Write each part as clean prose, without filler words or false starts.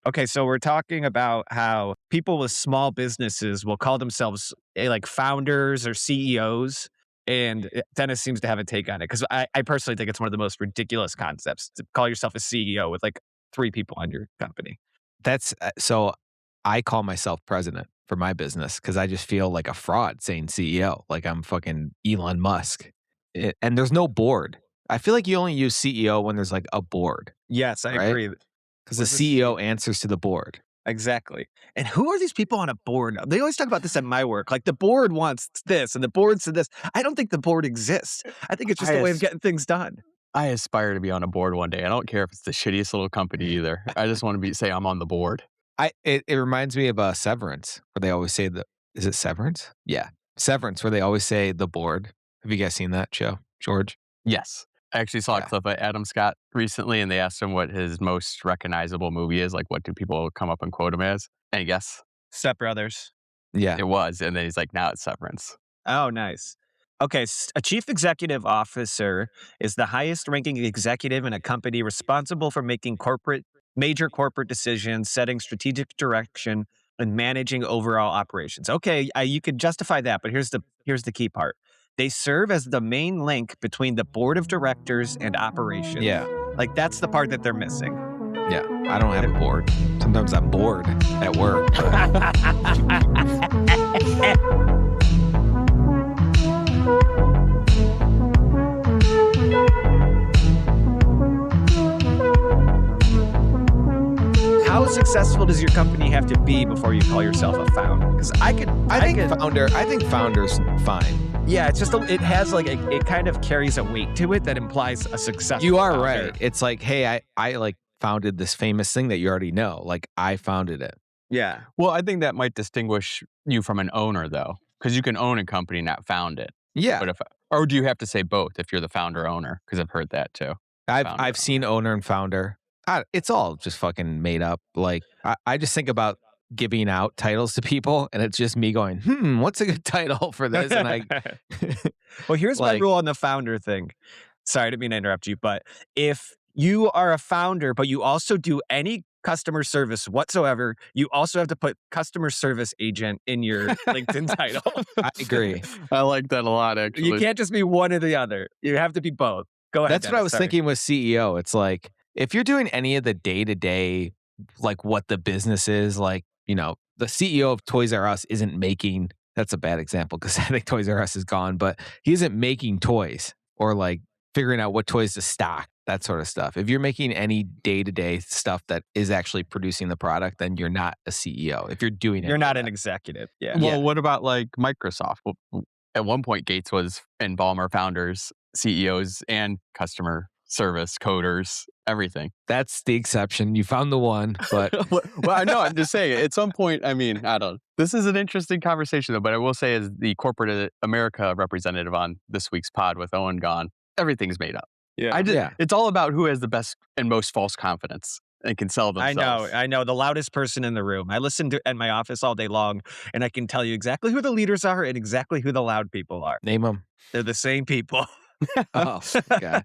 Okay, so we're talking about how people with small businesses will call themselves like founders or CEOs. And Dennis seems to have a take on it because I personally think it's one of the most ridiculous concepts to call yourself a CEO with like 3 people on your company. That's so I call myself president for my business because I just feel like a fraud saying CEO, like I'm fucking Elon Musk. And there's no board. I feel like you only use CEO when there's like a board, Yes, I right? agree. Because What the is this? CEO answers to the board. Exactly. And who are these people on a board? They always talk about this at my work. Like the board wants this and the board said this. I don't think the board exists. I think it's just I a way of as getting things done. I aspire to be on a board one day. I don't care if it's the shittiest little company either. I just want to say I'm on the board. It reminds me of Severance, where they always say is it Severance? Yeah. Severance, where they always say the board. Have you guys seen that show, George? Yes. I actually saw a Yeah. clip of Adam Scott recently, and they asked him what his most recognizable movie is. Like, what do people come up and quote him as? And guess Step Brothers. Yeah. it was. And then he's like, now it's Severance. Oh, nice. Okay, a chief executive officer is the highest ranking executive in a company responsible for making major corporate decisions, setting strategic direction, and managing overall operations. Okay, you could justify that, but here's the key part. They serve as the main link between the board of directors and operations. Yeah. Like that's the part that they're missing. Yeah. I don't have a board. Sometimes I'm bored at work. How successful does your company have to be before you call yourself a founder? Because I think founder's fine. Yeah, it's just it has like it kind of carries a weight to it that implies a success. You are right. It's like, hey, I like founded this famous thing that you already know. Like I founded it. Yeah. Well, I think that might distinguish you from an owner, though, because you can own a company, not found it. Yeah. But or do you have to say both if you're the founder owner? Because I've heard that too. I've seen owner and founder. It's all just fucking made up. Like I just think about giving out titles to people, and it's just me going, what's a good title for this? And well, here's my rule on the founder thing. Sorry, I didn't mean to interrupt you, but if you are a founder, but you also do any customer service whatsoever, you also have to put customer service agent in your LinkedIn title. I agree. I like that a lot, actually. You can't just be one or the other. You have to be both. Go ahead. That's what I was thinking with CEO. It's like, if you're doing any of the day-to-day, like what the business is, like, you know, the CEO of Toys R Us isn't making, that's a bad example because I think Toys R Us is gone, but he isn't making toys or like figuring out what toys to stock, that sort of stuff. If you're making any day-to-day stuff that is actually producing the product, then you're not a CEO. If you're doing it, you're not an executive. Yeah. Well, what about like Microsoft? Well, at one point, Gates was and Ballmer founders, CEOs, and customer service coders, everything. That's the exception. You found the one, but well, I know. I'm just saying. At some point, I mean, I don't. This is an interesting conversation, though. But I will say, as the corporate America representative on this week's pod with Owen gone, everything's made up. Yeah, It's all about who has the best and most false confidence and can sell themselves. I know. The loudest person in the room. I listen to at my office all day long, and I can tell you exactly who the leaders are and exactly who the loud people are. Name them. They're the same people. Oh, God.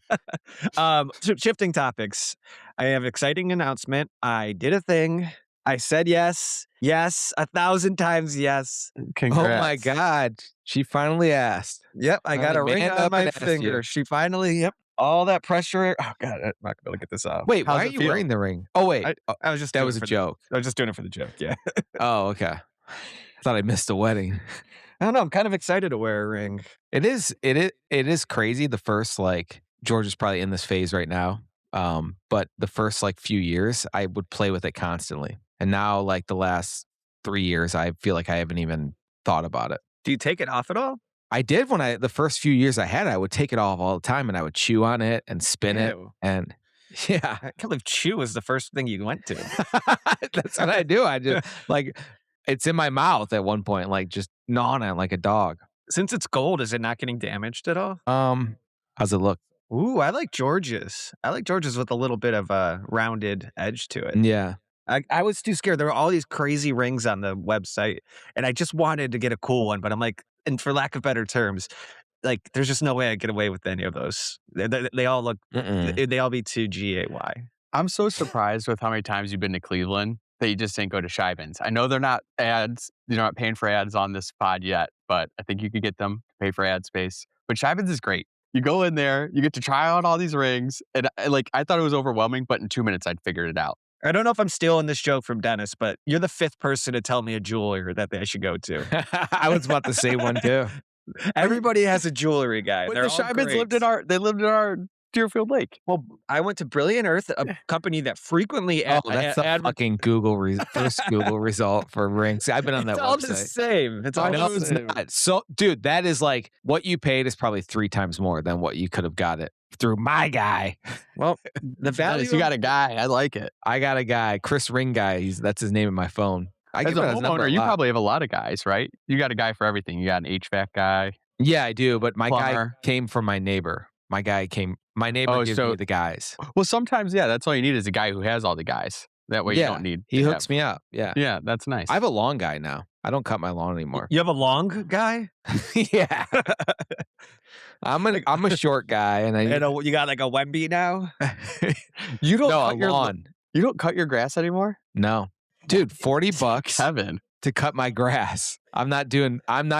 Shifting topics. I have an exciting announcement. I did a thing. I said yes, 1,000 times yes. Congrats. Oh my God. She finally asked. Yep, I got a ring on my finger. She finally, yep. All that pressure. Oh God, I'm not gonna get this off. Wait, How's why are it you feel? wearing the ring? Oh, wait. I was just that doing was it a for joke. I was just doing it for the joke. Yeah. Oh, okay. I thought I missed the wedding. I don't know. I'm kind of excited to wear a ring. It is crazy. The first, like, George is probably in this phase right now. But the first like few years, I would play with it constantly. And now, like the last 3 years, I feel like I haven't even thought about it. Do you take it off at all? I did the first few years I had it, I would take it off all the time and I would chew on it and spin it. And yeah. I can't believe chew was the first thing you went to. That's what I do. I just like, it's in my mouth at one point, like just gnawing it like a dog. Since it's gold, is it not getting damaged at all? How's it look? Ooh, I like George's. I like George's with a little bit of a rounded edge to it. Yeah. I was too scared. There were all these crazy rings on the website, and I just wanted to get a cool one, but I'm like, and for lack of better terms, like, there's just no way I get away with any of those. They all look, they all be too GAY. I'm so surprised with how many times you've been to Cleveland that you just didn't go to Shibans? I know they're not ads. You're not paying for ads on this pod yet, but I think you could get them to pay for ad space. But Shibans is great. You go in there, you get to try out all these rings, and I thought it was overwhelming, but in 2 minutes I'd figured it out. I don't know if I'm stealing this joke from Dennis, but you're the fifth person to tell me a jeweler that I should go to. I was about to say one too. Everybody has a jewelry guy. But They're the all Shibans great. lived in our Deerfield Lake. Well, I went to Brilliant Earth, a company that frequently Oh, that's the fucking first Google result for rings. I've been on that it's all website. the same. It's all No, the it's same. not. So, dude, that is like what you paid is probably 3 times more than what you could have got it through my guy. Well, the value. You got a guy. I like it. I got a guy, Chris Ring Guy. That's his name in my phone. I As give a him his number homeowner, you lot. probably have a lot of guys, right? You got a guy for everything. You got an HVAC guy. Yeah, I do. But my guy Plumber. came from my neighbor. My neighbor gives me the guys. Well, sometimes, yeah, that's all you need is a guy who has all the guys. That way you don't need. He hooks me up. Yeah. Yeah, that's nice. I have a long guy now. I don't cut my lawn anymore. You have a long guy, Yeah. I'm a short guy, and you got like a Wemby now. you don't no, cut a your lawn. You don't cut your grass anymore, No, dude, $40 Kevin. to cut my grass. I'm not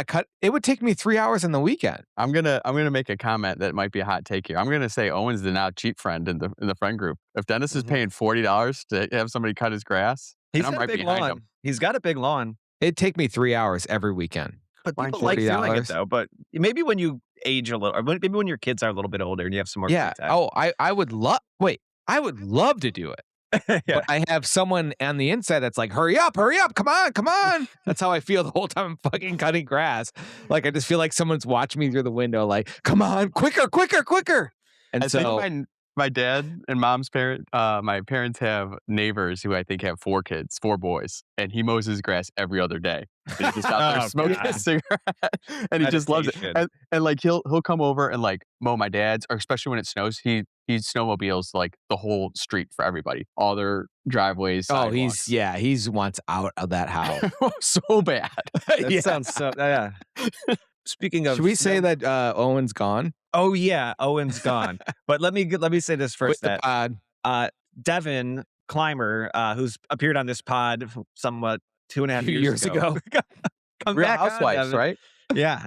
cut. It would take me 3 hours in the weekend. I'm gonna make a comment that might be a hot take here. I'm gonna say Owen's the now cheap friend in the friend group. If Dennis is paying $40 to have somebody cut his grass, He's and I'm got right a big behind lawn. him. He's got a big lawn. It'd take me 3 hours every weekend. But Why people like doing it $40? though. But maybe when you age a little, or maybe when your kids are a little bit older and you have some more Yeah. free time. Oh, I would love. Wait, I would love to do it. yeah. But I have someone on the inside that's like, hurry up, come on. That's how I feel the whole time I'm fucking cutting grass. Like, I just feel like someone's watching me through the window, like, come on, quicker. And I so, think my dad and mom's my parents have neighbors who I think have 4 kids, 4 boys, and he mows his grass every other day. And he's just out there Oh, smoking God. a cigarette, and he just loves it. Dedication. And like he'll come over and like mow my dad's, or especially when it snows, he snowmobiles like the whole street for everybody, all their driveways. Sidewalks. he wants out of that house. So bad. That sounds so. Yeah. Speaking of, Should we say that Owen's gone? Oh yeah, Owen's gone. But let me say this Quit first. the pod. Devin Clymer, who's appeared on this pod somewhat 2.5 Years ago. Come Real back on, Housewives, Devin. right?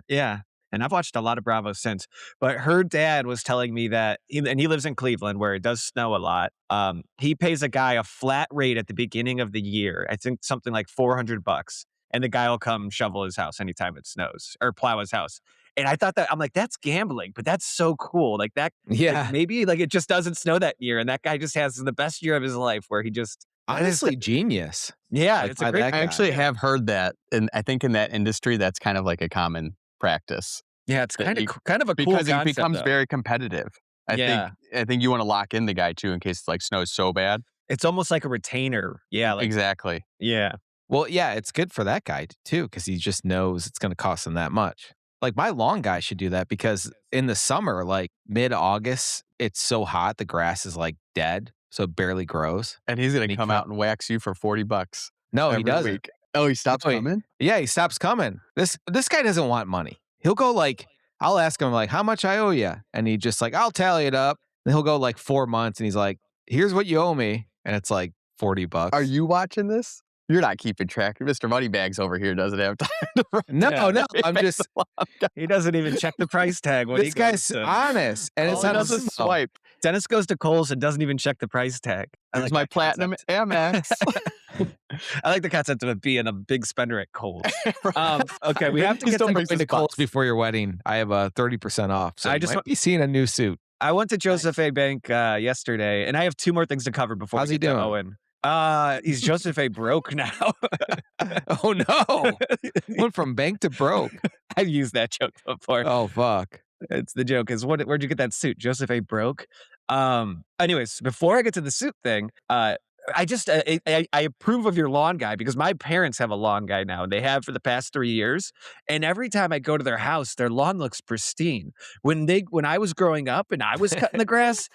Yeah. And I've watched a lot of Bravo since. But her dad was telling me that, he lives in Cleveland where it does snow a lot. He pays a guy a flat rate at the beginning of the year. I think something like $400, and the guy will come shovel his house anytime it snows or plow his house. And I thought I'm like, that's gambling, but that's so cool. Like that, Yeah. like maybe like it just doesn't snow that year, and that guy just has the best year of his life where he just Honestly, genius. yeah, Like, it's a by great. that I guy. actually have heard that, and I think in that industry, that's kind of like a common practice Yeah, it's that kind of a cool because it concept, becomes though. very competitive. Yeah. I think you want to lock in the guy too in case like snows so bad. It's almost like a retainer. Yeah, like Exactly. yeah. Well, yeah, it's good for that guy too, because he just knows it's going to cost him that much. Like my lawn guy should do that because in the summer, like mid-August, it's so hot, the grass is like dead, so it barely grows. And he's gonna And he come cut- out and wax you for $40. No, he every doesn't. week. Oh, he stops No, he- coming? Yeah, he stops coming. This guy doesn't want money. He'll go like, I'll ask him like, how much I owe you? And he just like, I'll tally it up. And he'll go like 4 months and he's like, here's what you owe me. And it's like $40. Are you watching this? You're not keeping track. Mr. Moneybags over here doesn't have time to write No, down no, every I'm face just, of lawn guy. He doesn't even check the price tag when this he goes guy's to, honest. And All it's he not does is swipe. Dennis goes to Kohl's and doesn't even check the price tag. I Here's like my that platinum concept. Amex. I like the concept of being a big spender at Kohl's. Okay, we have to Please get don't to bring Going to Kohl's before your wedding. I have a 30% off. So I I just just want- might be seeing a new suit. I went to Joseph A. Bank yesterday, and I have 2 more things to cover before How's we he get to doing? Owen. He's Joseph A. broke now. Oh no. Went from bank to broke. I've used that joke before. Oh fuck. It's the joke is where'd you get that suit? Joseph A. broke. Anyways, before I get to the suit thing, I just I approve of your lawn guy because my parents have a lawn guy now, and they have for the past 3 years. And every time I go to their house, their lawn looks pristine. When I was growing up and I was cutting the grass,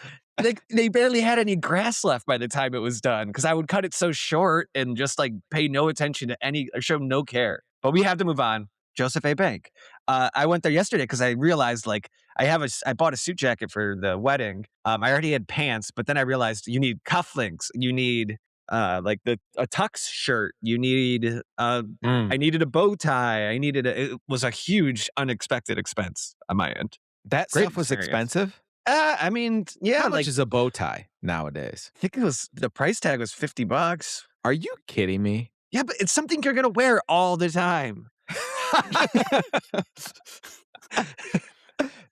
they barely had any grass left by the time it was done because I would cut it so short and just like pay no attention to or show no care. But we have to move on. Joseph A. Bank. I went there yesterday because I realized like I bought a suit jacket for the wedding. I already had pants, but then I realized you need cufflinks, you need like a tux shirt. You need I needed a bow tie. It was a huge unexpected expense on my end. That Great stuff was experience. expensive? I mean, yeah, How like much is a bow tie nowadays? I think it was the price tag was $50. Are you kidding me? Yeah, but it's something you're gonna wear all the time.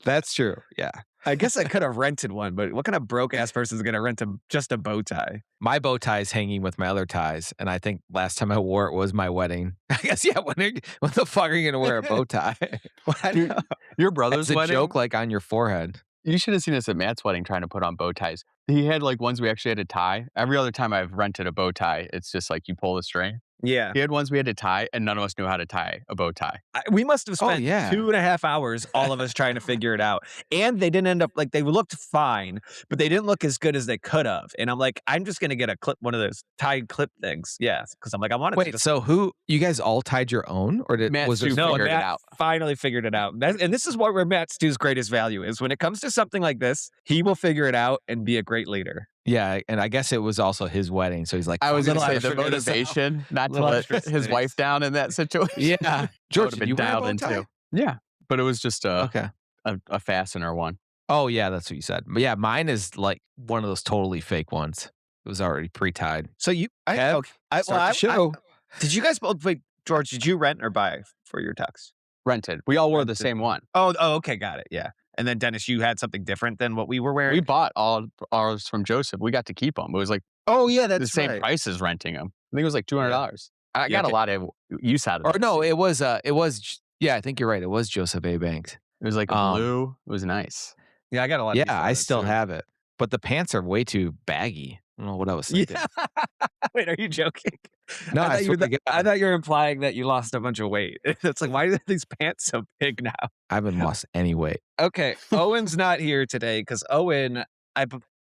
That's true. Yeah. I guess I could have rented one, but what kind of broke ass person is gonna rent just a bow tie? My bow tie is hanging with my other ties, and I think last time I wore it was my wedding. I guess, yeah, what the fuck are you gonna wear a bow tie? Your brother's It's a wedding. joke like on your forehead. You should have seen us at Matt's wedding trying to put on bow ties. He had like ones we actually had to tie. Every other time I've rented a bow tie, it's just like you pull the string. Yeah. He had ones we had to tie, and none of us knew how to tie a bow tie. We must have spent yeah. 2.5 hours, all of us trying to figure it out. And they didn't end up like they looked fine, but they didn't look as good as they could have. And I'm like, I'm just gonna get one of those tied clip things. Yeah, because I'm like, I wanted to Wait, just so you guys all tied your own, or Matt was there Stu no, figured it Matt out. finally figured it out. And this is where Matt Stu's greatest value is. When it comes to something like this, he will figure it out and be a great leader. Yeah, and I guess it was also his wedding, so he's like, I was "I'm going to gonna say the figure this out." motivation not to Little let extra his space. wife down in that situation. Yeah, George, George did you wear a bow tie? Yeah, but it was just Okay. a fastener one. Oh yeah, that's what you said. But yeah, mine is like one of those totally fake ones. It was already pre-tied. So you, Kev, start the show. Did you guys both? Wait, George, did you rent or buy for your tux? Rented. We all wore the Rented. same one. Oh, okay, got it. Yeah. And then Dennis, you had something different than what we were wearing. We bought all ours from Joseph. We got to keep them. It was like Oh yeah, that's the same right. price as renting them. I think it was like $200. I Yeah, got okay. a lot of use out of Or it. no, it was. Yeah, I think you're right. It was Joseph A. Banks. It was like a blue. It was nice. Yeah, I got a lot. Yeah, of I still have it, but the pants are way too baggy. I don't know what I was thinking. Yeah. Wait, are you joking? No, I I thought, swear to God. I thought you were implying that you lost a bunch of weight. It's like, why are these pants so big now? I haven't lost any weight. Okay, Owen's not here today because Owen,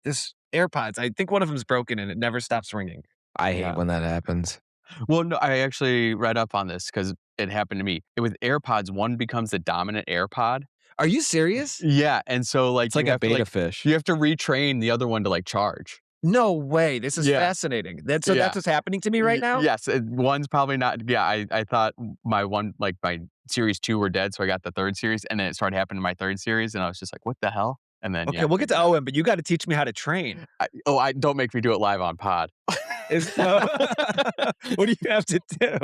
this AirPods. I think one of them's broken and it never stops ringing. I hate Yeah. when that happens. Well, no, I actually read up on this because it happened to me. With AirPods, one becomes the dominant AirPod. Are you serious? Yeah, and so like It's like you a have to, beta fish. you have to retrain the other one to like charge. No way. This is Yeah. fascinating. That's Yeah. what's happening to me right now. Yes, one's probably not. Yeah, I thought my series 2 were dead, so I got the third series, and then it started happening to my third series, and I was just like, what the hell? And then Okay, we'll get to Owen, but you got to teach me how to train. I don't make me do it live on pod. What do you have to do?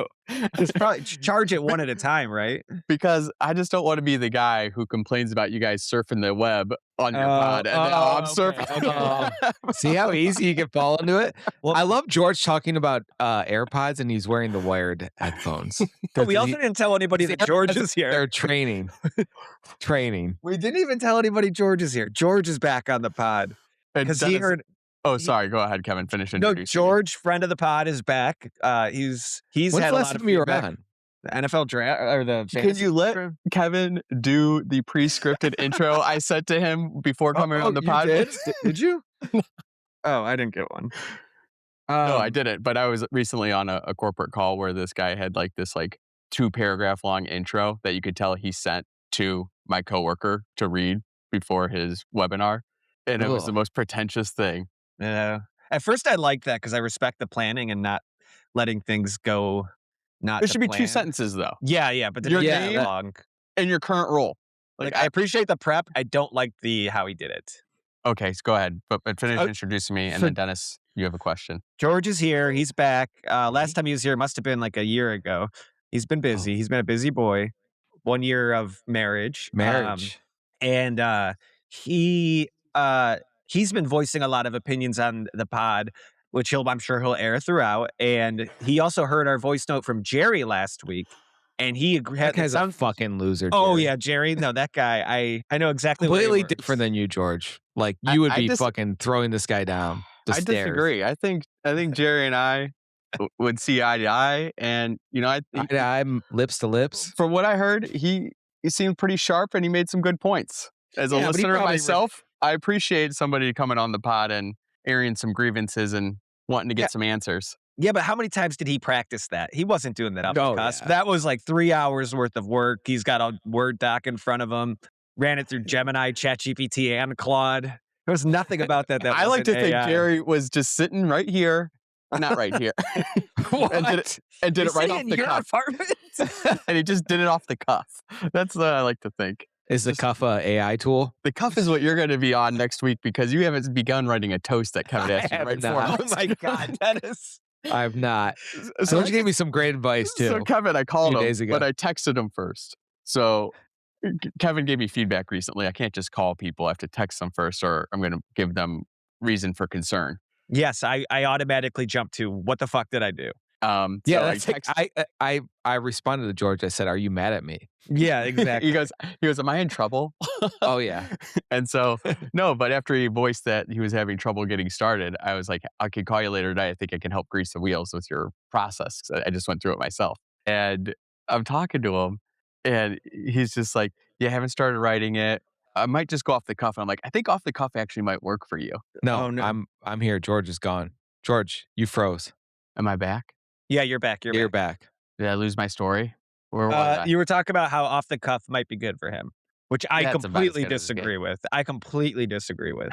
Just probably charge it one at a time, right? Because I just don't want to be the guy who complains about you guys surfing the web on your pod, and now I'm surfing. See how easy you can fall into it? Well, I love George talking about AirPods, and he's wearing the wired headphones. We also didn't tell anybody that George is here. They're training. We didn't even tell anybody George is here. George is back on the pod because he heard. Oh, sorry. Go ahead, Kevin. Finish No, introducing. George, friend of the pod, is back. He's When's had the a last lot of time you were feedback. on? The NFL draft or the Can fantasy you let draft? Kevin do the pre-scripted intro I said to him before coming on the you pod? Did you? Oh, I didn't get one. No, I didn't. But I was recently on a corporate call where this guy had like this 2-paragraph long intro that you could tell he sent to my coworker to read before his webinar, and it was the most pretentious thing. Yeah. At first, I liked that because I respect the planning and not letting things go. Not There to should be 2 plan. sentences though. Yeah, but Your they're name- long. In your current role. Like I appreciate the prep. I don't like how he did it. Okay, so go ahead. But finish Uh, introducing me, and so- then Dennis, you have a question. George is here. He's back. Last time he was here must have been like a year ago. He's been busy. He's been a busy boy. 1 year of marriage. And he's been voicing a lot of opinions on the pod, which I'm sure he'll air throughout. And he also heard our voice note from Jerry last week, and he agreed. That guy's a fucking loser. Oh Jerry. yeah, Jerry. No, that guy. I know exactly. Completely what he different than you, George. Like I- you would I be just- fucking throwing this guy down the I stairs. disagree. I think Jerry and I would see eye to eye, and I'm lips to lips. from what I heard, he seemed pretty sharp, and he made some good points. As a Yeah, but he listener probably myself, I appreciate somebody coming on the pod and airing some grievances and wanting to get some answers. Yeah, but how many times did he practice that? He wasn't doing that up Oh, the cusp. yeah. That was like 3 hours worth of work. He's got a Word doc in front of him. Ran it through Gemini, ChatGPT, and Claude. There was nothing about that. I like to wasn't think AI. Jerry was just sitting right here not right here. What? and did You're it right sitting off in the your cuff. apartment? And he just did it off the cuff. That's what I like to think. Is the cuff a AI tool? The cuff is what you're going to be on next week because you haven't begun writing a toast that Kevin asked you to write for not. us. Oh my God, Dennis. I've not. So, George gave me some great advice too. so Kevin, I called few him, days ago. but I texted him first. So Kevin gave me feedback recently. I can't just call people. I have to text them first or I'm going to give them reason for concern. Yes, I automatically jumped to what the fuck did I do? Yeah, So that's I responded to George. I said, "Are you mad at me?" Yeah, exactly. he goes, am I in trouble? Oh yeah. And so, no, but after he voiced that he was having trouble getting started, I was like, I can call you later today. I think I can help grease the wheels with your process. 'Cause I just went through it myself. And I'm talking to him and he's just like, yeah, I haven't started writing it. I might just go off the cuff. And I'm like, I think off the cuff actually might work for you. No, Oh, no. I'm here. George is gone. George, you froze. Am I back? Yeah, you're back. You're back. Did I lose my story? Where was I? You were talking about how off the cuff might be good for him, which I That's about as completely good as it disagree with. I completely disagree with.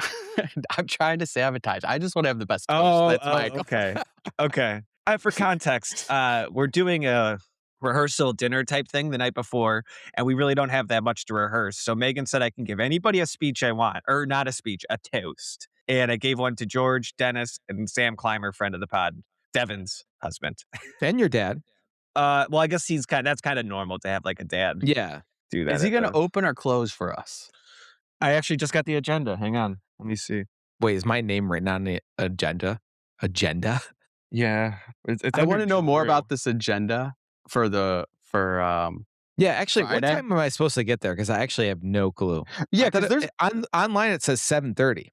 I'm trying to sabotage. I just want to have the best toast. Oh, That's my okay. Okay. For context, we're doing a rehearsal dinner type thing the night before, and we really don't have that much to rehearse. So Megan said I can give anybody a speech I want, or not a speech, a toast. And I gave one to George, Dennis, and Sam Clymer, friend of the pod, Devin's husband. And your dad. Well, I guess that's kind of normal to have like a dad Yeah. do that. Is he at going to the- open or close for us? I actually just got the agenda. Hang on. Let me see. Wait, is my name written on the agenda? Agenda? Yeah. It's I want to under know more Drew. about this agenda for Yeah, actually, what Friday? time am I supposed to get there? Because I actually have no clue. yeah, I because thought there's online it says 7:30.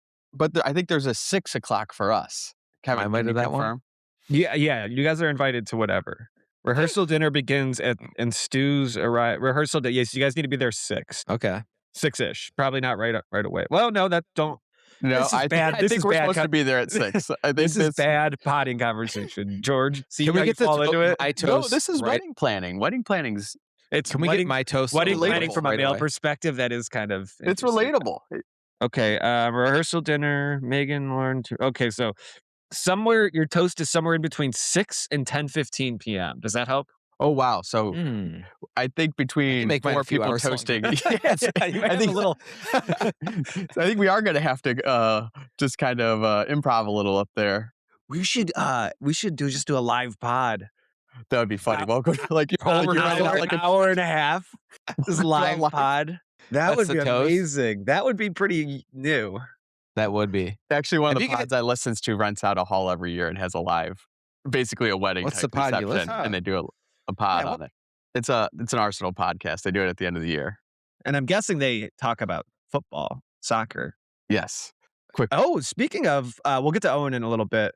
I think there's a 6:00 for us. Kevin, I can invited you that one? confirm? Yeah. You guys are invited to whatever. Rehearsal dinner begins and Stu's arrive. Rehearsal day. Yes, you guys need to be there 6. Okay. 6-ish. Probably not right away. Well, no, don't. No, This is bad. I This think is we're bad supposed to con- be there at 6. I think This is bad potting conversation. George, see Can how we you get fall into it? my No, toast? this is right? wedding planning. Wedding planning's It's Can we wedding, get my toast? wedding relatable planning from a right male away? perspective. That is kind of it's interesting. relatable. Okay, rehearsal dinner, Megan, Lauren. Okay, so your toast is somewhere in between 6 and 10:15 p.m. Does that help? Oh wow. So Hmm. I think between make mine 4 a few people hours longer. toasting. Yes, yeah, you might I have think a little. so I think we are going to have to just kind of improv a little up there. We should just do a live pod. That would be funny. Welcome to like Hour you're and writing out like a hour and a half. Just live live. pod. That That's would the be toast? amazing. That would be pretty new. That would be. Actually, one of Have the you pods I listens to rents out a hall every year and has a live, basically a wedding. What's type the pod you reception, listen to? and they do a pod Yeah, on it. It's an Arsenal podcast. They do it at the end of the year. And I'm guessing they talk about football, soccer. Yes. Quick. Oh, speaking of, we'll get to Owen in a little bit.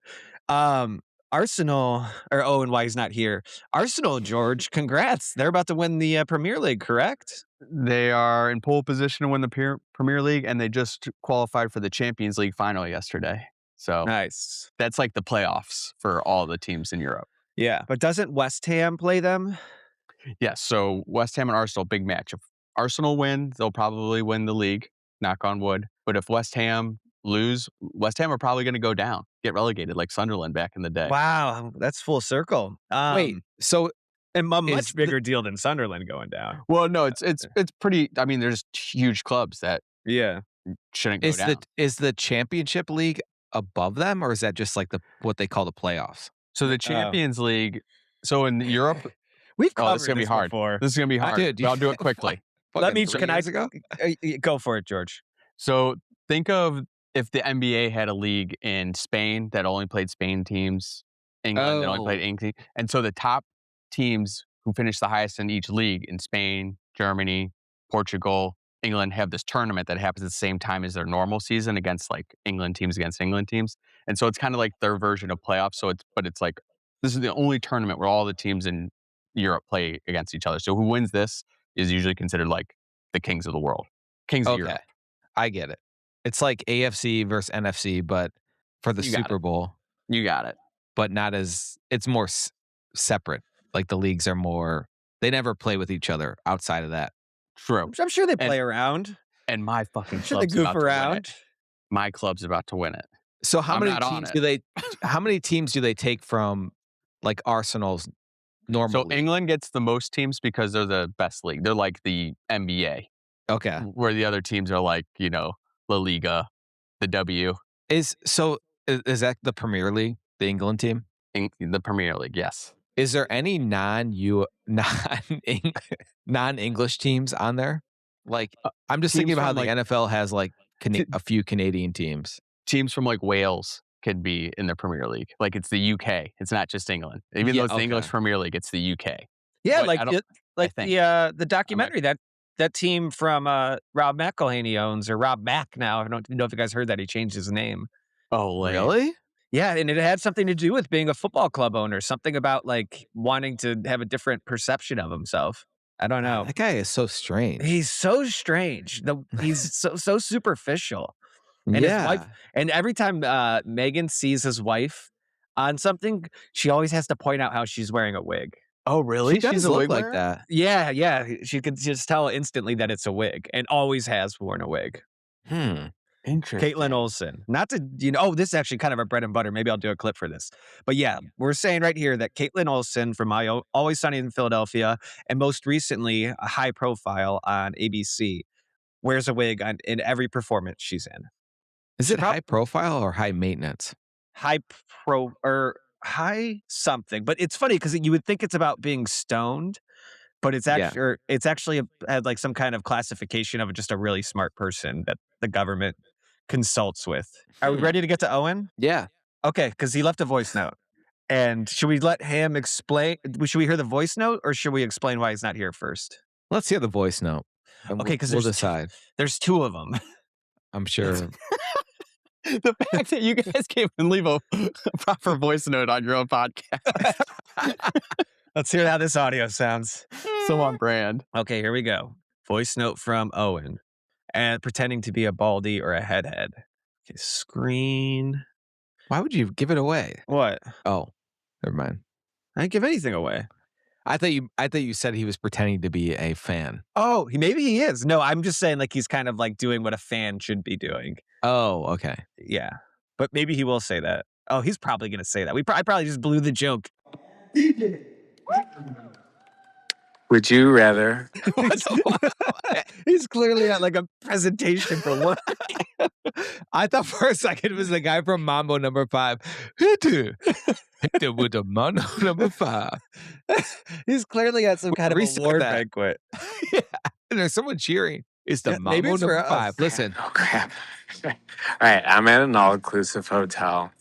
Arsenal, or Owen, why he's not here. Arsenal, George, congrats. They're about to win the Premier League, correct? They are in pole position to win the Premier League, and they just qualified for the Champions League final yesterday. So Nice. that's like the playoffs for all the teams in Europe. Yeah, but doesn't West Ham play them? Yes. So West Ham and Arsenal, big match. If Arsenal win, they'll probably win the league. Knock on wood. But if West Ham lose, West Ham are probably going to go down, get relegated like Sunderland back in the day. Wow, that's full circle. Wait, so and a is much the- bigger deal than Sunderland going down. Well, no, it's pretty. I mean, there's huge clubs that Yeah. shouldn't go is down. is the championship league above them, or is that just like what they call the playoffs? So the Champions League. So in Europe, We've oh, covered this is gonna be this hard. before. This is gonna be hard. did. But I'll do it quickly. Let me. Fucking Can 3 I years ago? Go for it, George? So think of if the NBA had a league in Spain that only played Spain teams, England that only played England, and so the top teams who finish the highest in each league in Spain, Germany, Portugal, England have this tournament that happens at the same time as their normal season against like England teams against England teams, and so it's kind of like their version of playoffs. So it's like this is the only tournament where all the teams in Europe play against each other. So who wins this is usually considered like the kings of the world, kings of Okay, Europe. I get it. It's like AFC versus NFC, but for the You got Super it. Bowl, You got it. but not as it's more separate. Like the leagues are more. They never play with each other outside of that. True. I'm sure they play around. And my fucking I'm sure they club's goof about to win around. it. My club's about to win it. So I'm not on it. how many teams do they take from, like, Arsenal's normal So league? England gets the most teams because they're the best league. They're like the NBA, Okay. where the other teams are like, La Liga, the W, Is that the Premier League, the England team? the Premier League. Yes. Is there any non-English teams on there? Like, Uh, I'm just thinking teams about how from the like NFL has, like, t- a few Canadian teams. teams from like Wales could be in the Premier League. Like it's the UK. It's not just England. Even Yeah, though it's the English okay. Premier League, it's the UK. Yeah, But I don't. I think the I might. documentary that team from Rob McElhaney owns, or Rob Mack now. I don't know if you guys heard that he changed his name. Oh, lame. Really? Yeah, and it had something to do with being a football club owner, something about like wanting to have a different perception of himself. I don't God, know. that guy is so strange. He's so strange. He's so superficial. And his wife, Yeah. and every time Megan sees his wife on something, she always has to point out how she's wearing a wig. Oh, She really? She's does a look wig like wearer? that. Yeah, yeah. She could just tell instantly that it's a wig, and always has worn a wig. Hmm. Caitlin Interesting. Olsen. Not to, oh, this is actually kind of a bread and butter. Maybe I'll do a clip for this. But yeah, we're saying right here that Caitlin Olsen from Always Sunny in Philadelphia, and most recently, a high profile on ABC, wears a wig in every performance she's in. Is She it prob high profile or high maintenance? high or high something, but it's funny because you would think it's about being stoned, but Yeah. it's actually had like some kind of classification of just a really smart person that the government consults with. Are we Hmm. ready to get to Owen? Yeah. Okay, because he left a voice note. And should we let him explain? Should we hear the voice note, or should we explain why he's not here first? Let's hear the voice note, and Okay, because we'll decide. there's two of them. I'm sure. The fact that you guys can't even leave a proper voice note on your own podcast. Let's hear how this audio sounds. So on brand. Okay, here we go. Voice note from Owen, and pretending to be a baldy or a headhead. Okay, screen. Why would you give it away? What? Oh, never mind. I didn't give anything away. I thought you said he was pretending to be a fan. Oh, maybe he is. No, I'm just saying like he's kind of like doing what a fan should be doing. Oh, okay. Yeah, but maybe he will say that. Oh, he's probably gonna say that. I probably just blew the joke. Would you rather? He's clearly at like a presentation for what? I thought for a second it was the guy from Mambo number 5. Hit it with a Mambo number 5. He's clearly at some kind of Reset award that. banquet. Yeah. And there's someone cheering. It's the Yeah, maybe Mambo it's for number us. 5. Listen. Oh crap! All right, I'm at an all-inclusive hotel,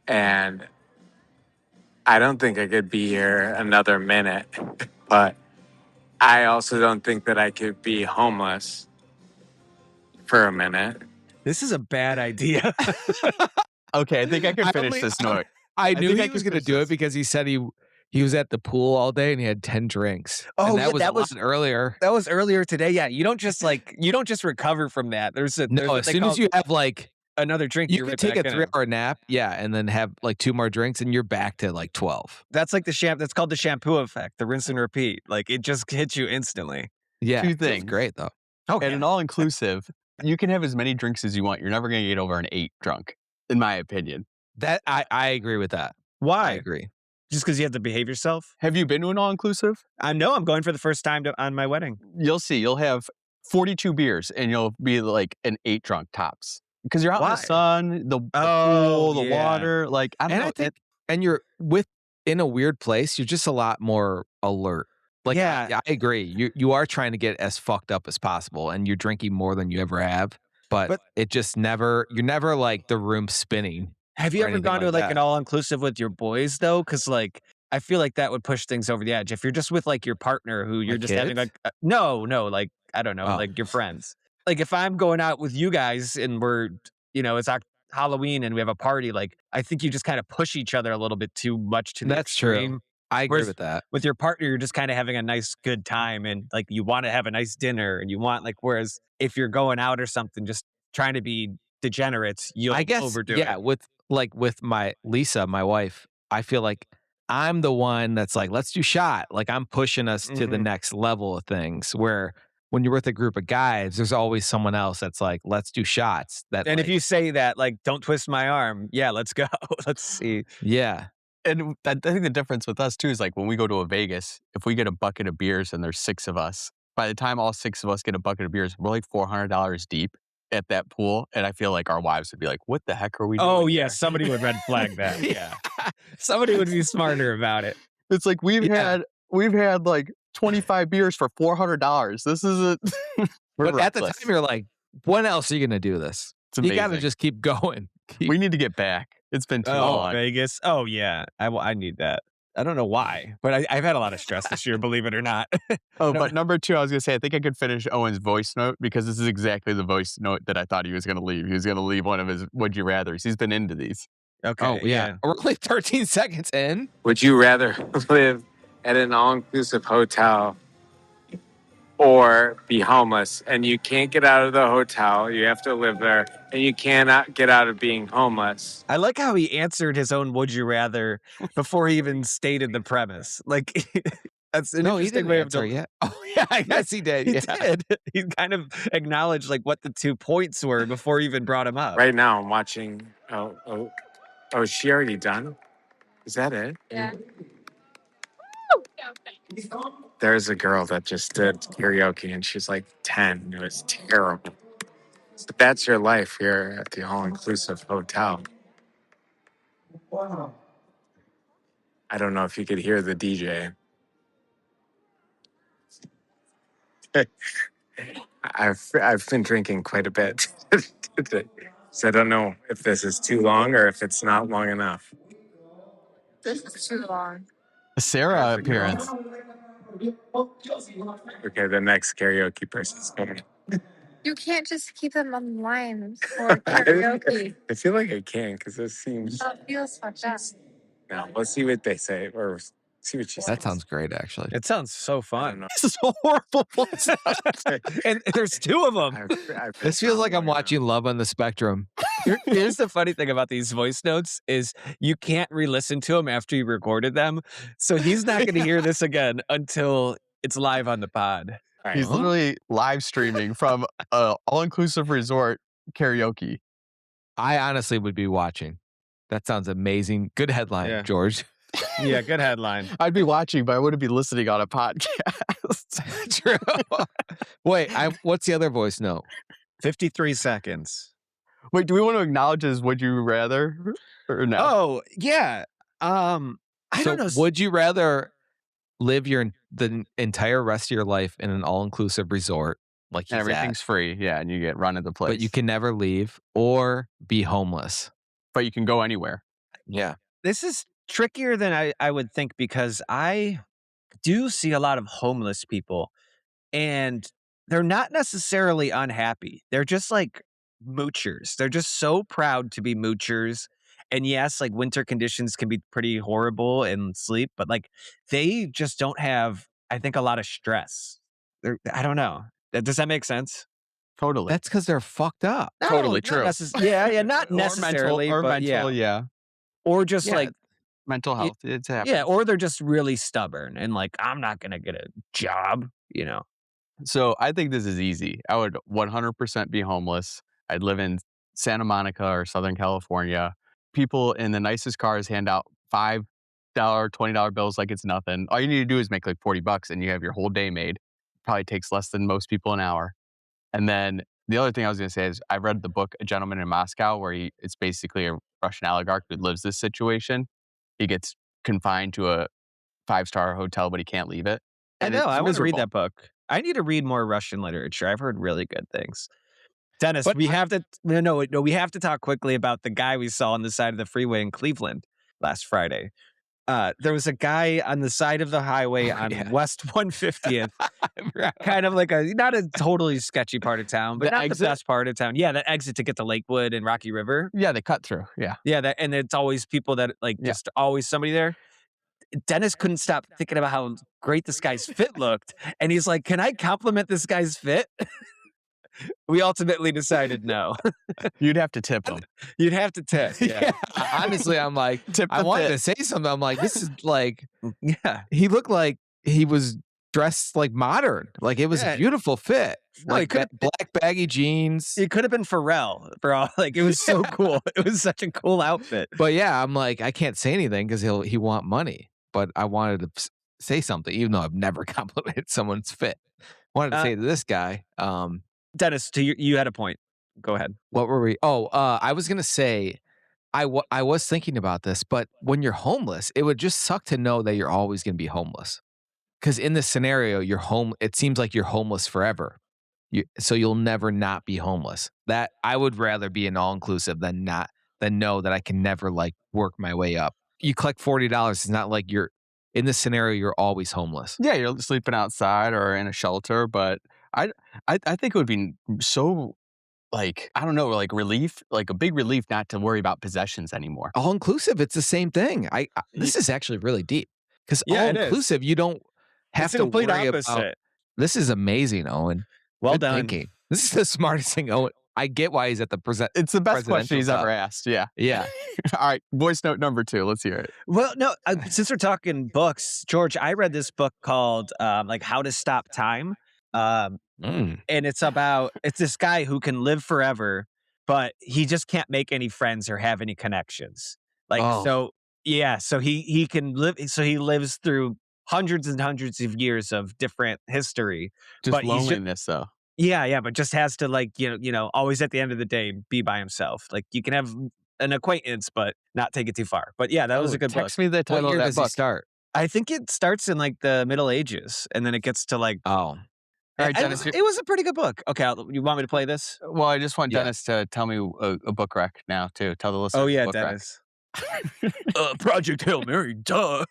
and I don't think I could be here another minute. But I also don't think that I could be homeless for a minute. This is a bad idea. Okay, I think I can finish this note. I knew think I he can was going to finish do it this. because he said he was at the pool all day and he had 10 drinks. Oh, and that yeah, was that a lot was- earlier. That was earlier today. Yeah, you don't just recover from that. There's No, what as they soon call as you have like another drink, you you're could right take a back in it. 3-hour nap, yeah, and then have like 2 more drinks and you're back to like 12. That's like that's called the shampoo effect, the rinse and repeat. Like it just hits you instantly. Yeah. Two It feels things. great though. Okay. And an all-inclusive, you can have as many drinks as you want. You're never going to get over an 8 drunk, in my opinion. That I agree with that. I Why? agree. Just because you have to behave yourself? Have you been to an all-inclusive? I know I'm going for the first time on my wedding. You'll see. You'll have 42 beers and you'll be like an 8 drunk tops. Because you're out in Why? the sun, the Oh, pool, the yeah. water. Like, I don't And know. I think and you're in a weird place, you're just a lot more alert. Like Yeah. I agree. You are trying to get as fucked up as possible and you're drinking more than you ever have, but it just you're never like the room spinning. Have you or ever anything gone to like like that. an all inclusive with your boys though? Because like I feel like that would push things over the edge. If you're just with like your partner who you're Like just having kids? like no, like I don't know, Oh. like your friends. Like if I'm going out with you guys and we're it's Halloween and we have a party, like I think you just kind of push each other a little bit too much to the That's true. extreme. I agree Whereas with that. with your partner, you're just kind of having a nice, good time, and like you want to have a nice dinner, and you want whereas if you're going out or something, just trying to be degenerates, you'll I guess overdo yeah, it. with my Lisa, my wife, I feel like I'm the one that's like, let's do shot. Like I'm pushing us to the Mhm. next level of things where when you're with a group of guys, there's always someone else that's like, let's do shots. That And if like, you say that, like, don't twist my arm, yeah, let's go. Let's see. yeah, And I think the difference with us too is like when we go to a Vegas, if we get a bucket of beers and there's 6 of us, by the time all 6 of us get a bucket of beers, we're like $400 deep at that pool. And I feel like our wives would be like, what the heck are we doing? Oh, yeah, here?" somebody would red flag that. Yeah. Somebody would be smarter about it. It's like we've Yeah. had like 25 beers for $400. This isn't. We're but at the time reckless. you're like, when else are you gonna do this? It's You gotta amazing. just keep going. We need to get back. It's been too Oh, long. Vegas. Oh, yeah. I need that. I don't know why, but I've had a lot of stress this year, believe it or not. Oh, but number 2, I was gonna say, I think I could finish Owen's voice note because this is exactly the voice note that I thought he was gonna leave. He was gonna leave one of his would you rathers. He's been into these. Okay. Oh yeah. We're only 13 seconds in. Would you rather live at an all-inclusive hotel or be homeless? And you can't get out of the hotel. You have to live there, and you cannot get out of being homeless. I like how he answered his own would you rather before he even stated the premise. Like, that's an No, he interesting didn't way answer of it yet. Oh yeah, I guess he did. He yeah. did. He kind of acknowledged like what the 2 points were before he even brought him up. Right now, I'm watching. Oh, is she already done? Is that it? Yeah. There's a girl that just did karaoke, and she's like 10. It was terrible. But that's your life here at the all-inclusive hotel. I don't know if you could hear the DJ. I've been drinking quite a bit, so I don't know if this is too long or if it's not long enough. This is too long. The Sarah appearance. Okay, the next karaoke person's coming. You can't just keep them online for karaoke. I feel like I can because this seems. That feels fucked up. No, let's see what they say or see what she says. That sounds great, actually. It sounds so I don't fun. know. This is a horrible voice. And there's 2 of them. This feels like I'm watching Love on the Spectrum. Here's the funny thing about these voice notes is you can't re-listen to them after you recorded them. So he's not going to hear this again until it's live on the pod. All right. He's literally live streaming from a all-inclusive resort karaoke. I honestly would be watching. That sounds amazing. Good headline, Yeah. George. Yeah, good headline. I'd be watching, but I wouldn't be listening on a podcast. True. Wait, what's the other voice note? 53 seconds. Wait, do we want to acknowledge his would you rather or no? Oh, yeah. I So don't know. would you rather live the entire rest of your life in an all-inclusive resort like he's And at, everything's free, yeah, and you get run at the place. but you can never leave, or be homeless? but you can go anywhere. Yeah. This is trickier than I would think because I do see a lot of homeless people and they're not necessarily unhappy. They're just like moochers. They're just so proud to be moochers. And yes, like winter conditions can be pretty horrible and sleep, but like they just don't have, I think, a lot of stress. I don't know. Does that make sense? Totally. That's because they're fucked up. Totally not true. Yeah, not necessarily, or but mental, yeah. yeah. Or just Yeah. like, Mental health. It's happening. yeah, or they're just really stubborn and like, I'm not going to get a job, you know? So I think this is easy. I would 100% be homeless. I'd live in Santa Monica or Southern California. People in the nicest cars hand out $5, $20 bills like it's nothing. All you need to do is make like $40 and you have your whole day made. Probably takes less than most people an hour. And then the other thing I was going to say is I read the book A Gentleman in Moscow, where it's basically a Russian oligarch who lives this situation. He gets confined to a 5-star hotel, but he can't leave it. And I know. it's I want to read miserable. that book. I need to read more Russian literature. I've heard really good things. Dennis, But we have to we have to talk quickly about the guy we saw on the side of the freeway in Cleveland last Friday. There was a guy on the side of the highway on yeah. West 150th, kind of like not a totally sketchy part of town, but The not exit? the best part of town. Yeah, the exit to get to Lakewood and Rocky River. Yeah, they cut through. Yeah. Yeah, and it's always people that like Yeah. just always somebody there. Dennis couldn't stop thinking about how great this guy's fit looked. And he's like, can I compliment this guy's fit? We ultimately decided no. You'd have to tip him. You'd have to tip. Yeah. Honestly, I'm like, Tip I the wanted fit. to say something. I'm like, this is like, Yeah. he looked like he was dressed like modern. Like it was a Yeah. beautiful fit. No, Like it could black baggy jeans. it could have been Pharrell for all like it was so cool. It was such a cool outfit. But yeah, I'm like, I can't say anything because he want money. But I wanted to say something, even though I've never complimented someone's fit. Wanted to say to this guy, Dennis, you had a point. Go ahead. what were we? Oh, I was gonna say, I was thinking about this, but when you're homeless, it would just suck to know that you're always gonna be homeless. Because in this scenario, you're home. It seems like you're homeless forever. So you'll never not be homeless. That I would rather be an all inclusive than know that I can never like work my way up. You collect $40. It's not like you're in this scenario. You're always homeless. Yeah, you're sleeping outside or in a shelter, but I think it would be so like I don't know, like relief, like a big relief not to worry about possessions anymore. All inclusive. It's the same thing. This is actually really deep because Yeah, all it is. inclusive. You don't have It's the to complete worry about. opposite. This is amazing, Owen. Well Good done. thinking. This is the smartest thing, Owen. I get why he's at the present. It's the best question he's presidential ever top. asked. Yeah. Yeah. All right, voice note number 2. Let's hear it. Well, no, since we're talking books, George, I read this book called like How to Stop Time. And it's this guy who can live forever, but he just can't make any friends or have any connections. Like, so he can live, so he lives through hundreds and hundreds of years of different history. Just but loneliness, though. Yeah, but just has to like, always at the end of the day, be by himself. Like you can have an acquaintance, but not take it too far. But yeah, that was a good book. Text me the What title of year that does he book. start? I think it starts in like the Middle Ages and then it gets to like, Oh, All right, Dennis. it was a pretty good book. Okay, you want me to play this? Well, I just want Yeah. Dennis to tell me a book rec now too. Tell the listeners. Oh yeah, a book rec. Dennis. Project Hail Mary, duh.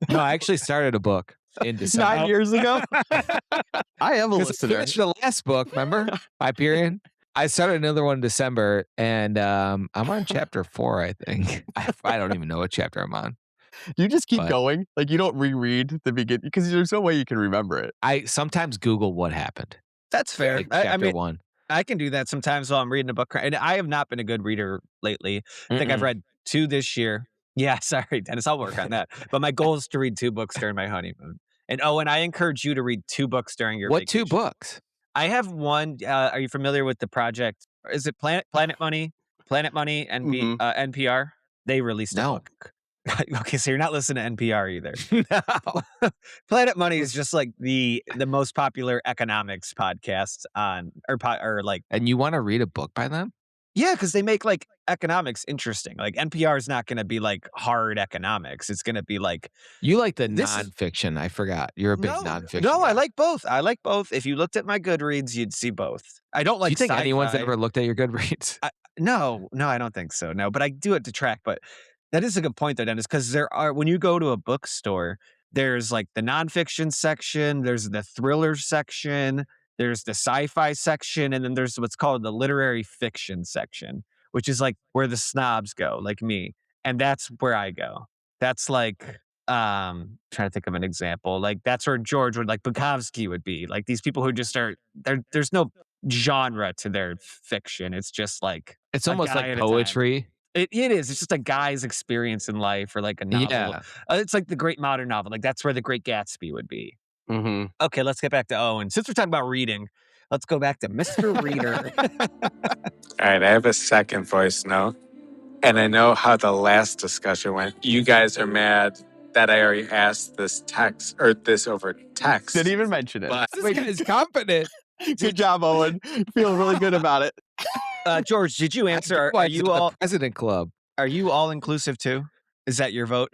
no, I actually started a book in December. 9 years ago. I am a 'Cause I listener. finished the last book, remember? Hyperion. I started another one in December, and I'm on chapter 4, I think. I don't even know what chapter I'm on. You just keep But- going. Like you don't reread the beginning because there's no way you can remember it. I sometimes Google what happened. That's fair. Like I chapter mean, 1. I can do that sometimes while I'm reading a book. And I have not been a good reader lately. I think I've read 2 this year. Yeah, sorry, Dennis. I'll work on that. But my goal is to read 2 books during my honeymoon. And I encourage you to read 2 books during your What vacation. 2 books? I have one. Are you familiar with the project? Is it Planet Money? Planet Money and NPR? They released a No. book. Okay, so you're not listening to NPR either. No. Planet Money is just like the most popular economics podcast on or like And you want to read a book by them? yeah, because they make like economics interesting. Like NPR is not going to be like hard economics. It's going to be like You like the This is- nonfiction. I forgot. You're a big nonfiction. No, I guy. like both. I like both. If you looked at my Goodreads, you'd see both. I don't Do like. you think anyone's sci-fi. ever looked at your Goodreads? No, I don't think so. No, but I do it to track. But that is a good point, though, Dennis, because when you go to a bookstore, there's like the nonfiction section, there's the thriller section, there's the sci-fi section, and then there's what's called the literary fiction section, which is like where the snobs go, like me, and that's where I go. That's like trying to think of an example. Like that's where George would like Bukowski would be. Like these people who just are there's no genre to their fiction. It's just like It's a almost guy like at a time. poetry. It is. It's just a guy's experience in life or like a novel. Yeah. It's like the great modern novel. Like that's where the Great Gatsby would be. Mm-hmm. Okay, let's get back to Owen. Since we're talking about reading, let's go back to Mr. Reader. All right, I have a second voice note. And I know how the last discussion went. You guys are mad that I already asked this over text. Didn't even mention it. But This guy's confident. Good job, Owen. Feel really good about it. George, did you answer? Why Are he's you in the all President Club? are you all inclusive too? Is that your vote?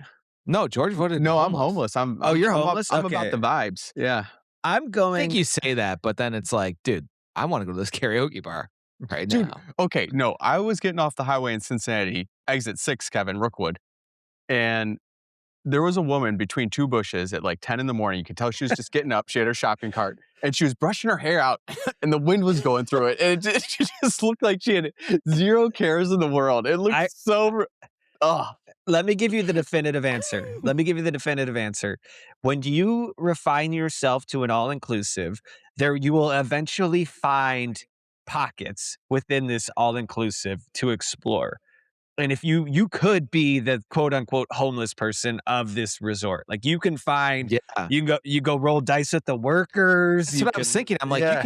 No, George voted. No, I'm homeless. Oh, you're I'm homeless? I'm Okay. about the vibes. Yeah. I'm I going. think you say that, but then it's like, dude, I want to go to this karaoke bar right Dude, now. Okay, no, I was getting off the highway in Cincinnati, exit 6, Kevin, Rookwood. And there was a woman between 2 bushes at like 10 in the morning. You could tell she was just getting up. She had her shopping cart and she was brushing her hair out and the wind was going through it. And she just looked like she had 0 cares in the world. It looked Let me give you the definitive answer. When you refine yourself to an all-inclusive, you will eventually find pockets within this all-inclusive to explore. And if you could be the quote unquote homeless person of this resort. Like you can find Yeah. you go roll dice with the workers. That's You what I was can thinking. I'm like, yeah.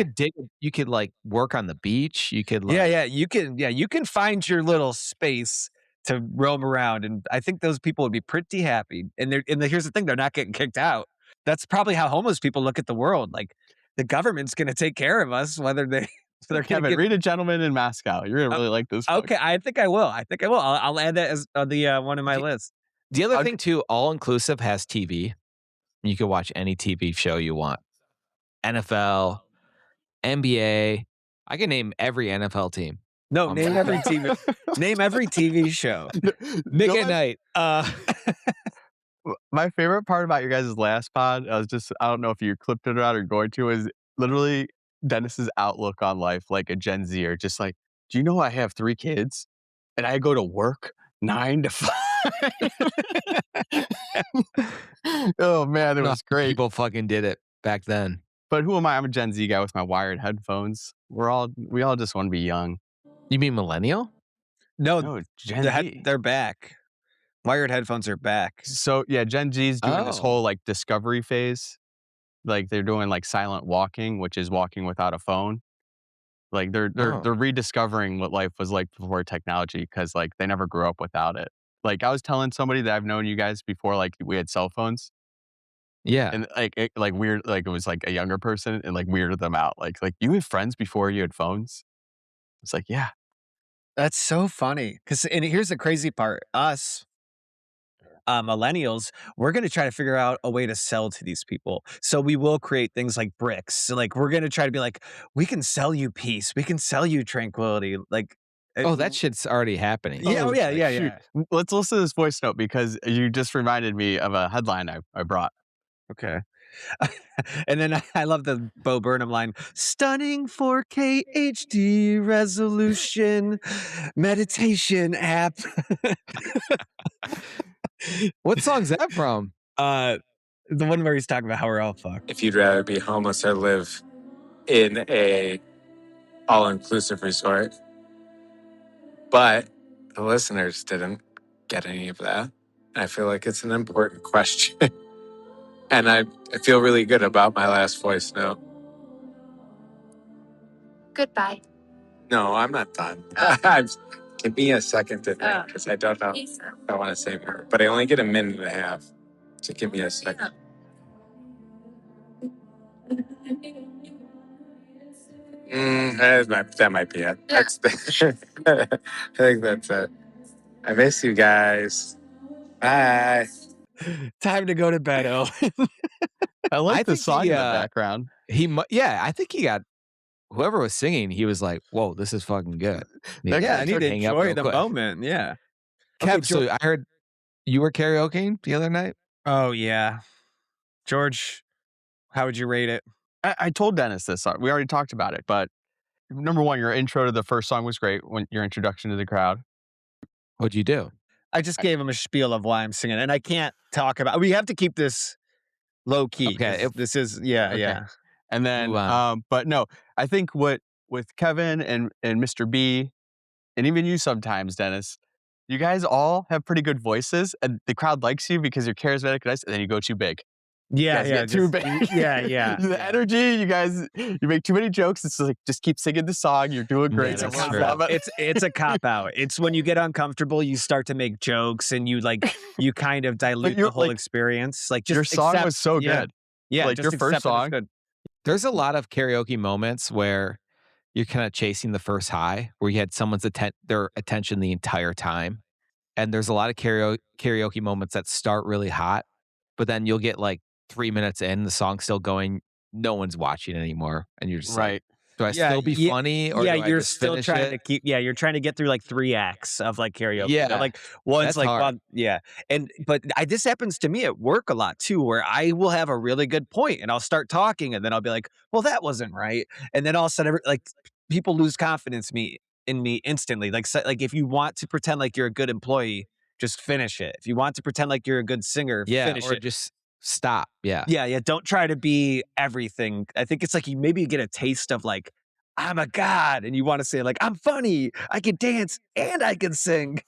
you could like work on the beach. You could Yeah, like, you can find your little space to roam around, and I think those people would be pretty happy. Here's the thing, they're not getting kicked out. That's probably how homeless people look at the world. Like the government's gonna take care of us, whether they they're gonna Kevin, give. read A Gentleman in Moscow. You're gonna Uh, really like this book. okay, I think I will. I think I will. I'll add that as the one in my the, list. the other I'll thing too, all inclusive has TV. You can watch any TV show you want. NFL, NBA. I can name every NFL team. No, on name Met every Gala. name every TV show. Nick No, at Night. my favorite part about your guys' last pod, I don't know if you clipped it out or going to, is literally Dennis's outlook on life, like a Gen Zer, just like, do you know I have 3 kids and I go to work 9 to 5? Oh man, it No, was great. people fucking did it back then. But who am I? I'm a Gen Z guy with my wired headphones. We all just want to be young. You mean millennial? No, No, Gen Z. they're back. Wired headphones are back. So yeah, Gen Z's doing this Oh. whole like discovery phase. Like they're doing like silent walking, which is walking without a phone. Like they're rediscovering what life was like before technology because like they never grew up without it. Like I was telling somebody that I've known you guys before, like we had cell phones, Yeah. and like weird, like it was like a younger person and like weirded them out. Like you had friends before you had phones. It's like yeah, That's so funny. And here's the crazy part. Us, millennials, we're going to try to figure out a way to sell to these people. So we will create things like bricks. So, like we're going to try to be like, we can sell you peace. We can sell you tranquility. Like, Oh, that shit's already happening. yeah, Oh, yeah, shoot. yeah. Let's listen to this voice note because you just reminded me of a headline I brought. Okay. And then I love the Bo Burnham line: stunning 4K HD resolution meditation app. What song's that from? The one where he's talking about how we're all fucked. If you'd rather be homeless or live in a all-inclusive resort. But the listeners didn't get any of that. I feel like it's an important question. And I feel really good about my last voice note. Goodbye. No, I'm not done. Give me a second to think because I don't know. I want to say more, but I only get a minute and a half. So give me a second. That might be it. Yeah. I think that's it. I miss you guys. Bye. Time to go to bed, Owen. I like the think song he, in the background. I think he got whoever was singing. He was like, "Whoa, this is fucking good." That Yeah, guy I need to hang up enjoy real the quick. moment. Yeah. Kev, Okay, so I heard you were karaokeing the other night. Oh yeah, George, how would you rate it? I told Dennis this. We already talked about it, but number one, your intro to the first song was great. When your introduction to the crowd. What'd you do? I just gave him a spiel of why I'm singing, and I can't talk about. We have to keep this low key. Okay, 'Cause this is Okay. yeah. And then, Move on. but no, I think with Kevin and Mr. B, and even you sometimes, Dennis, you guys all have pretty good voices, and the crowd likes you because you're charismatic and nice, and then you go too big. Yeah, You guys yeah, get too just- big. yeah. The energy, you guys, you make too many jokes. It's like just keep singing the song. You're doing great. that's Everyone true. love it. It's a cop out. It's when you get uncomfortable, you start to make jokes, and you kind of dilute you're, the whole like, experience. Like just your song accept- was so yeah, good. Yeah, Like, just your first accept that it's song- good. There's a lot of karaoke moments where you're kind of chasing the first high, where you had someone's their attention the entire time, and there's a lot of karaoke moments that start really hot, but then you'll get like 3 minutes in, the song's still going, no one's watching anymore, and you're just like, Right. do I still be funny, or do I you're just still finish trying it? to keep. Yeah, you're trying to get through like 3 acts of like karaoke. Yeah, They're, like one's that's like hard. one, yeah, but this happens to me at work a lot too, where I will have a really good point and I'll start talking, and then I'll be like, well, that wasn't right, and then all of a sudden, like people lose confidence in me instantly. Like like if you want to pretend like you're a good employee, just finish it. If you want to pretend like you're a good singer, Yeah, finish or it. just stop. Yeah. Yeah. Don't try to be everything. I think it's like you maybe get a taste of like, I'm a god. And you want to say, like, I'm funny, I can dance, and I can sing.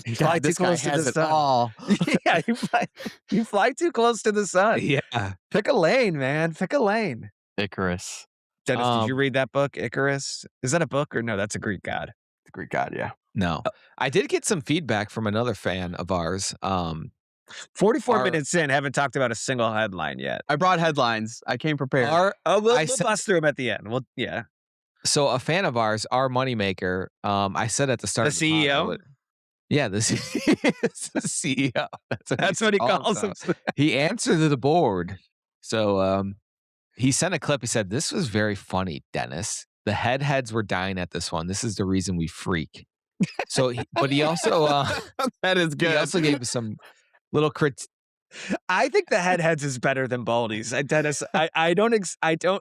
You fly God, too this guy close to has the it sun. all. Yeah, you fly too close to the sun. Yeah. Pick a lane, man. Pick a lane. Icarus, Dennis, did you Um, read that book, Icarus? Is that a book or no? That's a Greek god. the Greek god. Yeah. no. I did get some feedback from another fan of ours. 44 Our minutes in, haven't talked about a single headline yet. I brought headlines. I came prepared. We'll I said bust through them at the end. Well, yeah. so a fan of ours, our moneymaker, I said at the start The of the pod, I CEO? would yeah, the the CEO. That's what he calls himself. him. He answered the board. So he sent a clip. He said, "This was very funny, Dennis. The heads were dying at this one. This is the reason we freak." So, but he also That is good. he also gave us some little crit. I think the heads is better than Baldies. Dennis, I don't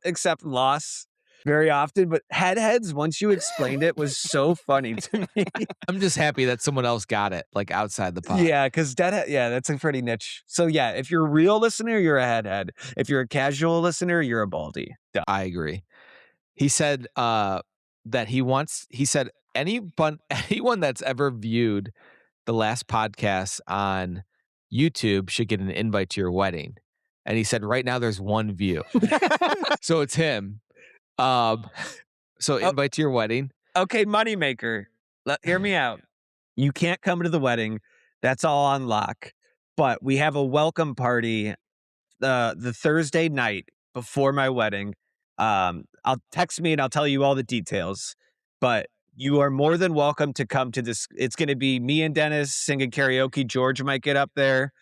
accept loss very often, but heads, once you explained it, was so funny to me. I'm just happy that someone else got it, like outside the pod. Yeah, because that's a pretty niche. So yeah, if you're a real listener, you're a head. If you're a casual listener, you're a Baldy. Done. I agree. He said that he said anyone that's ever viewed the last podcast on YouTube should get an invite to your wedding. And he said right now there's one view. So it's him. So invite to your wedding. Okay, moneymaker. Hear me out. You can't come to the wedding. That's all on lock. But we have a welcome party the Thursday night before my wedding. I'll text me and I'll tell you all the details. But you are more than welcome to come to this. It's going to be me and Dennis singing karaoke. George might get up there.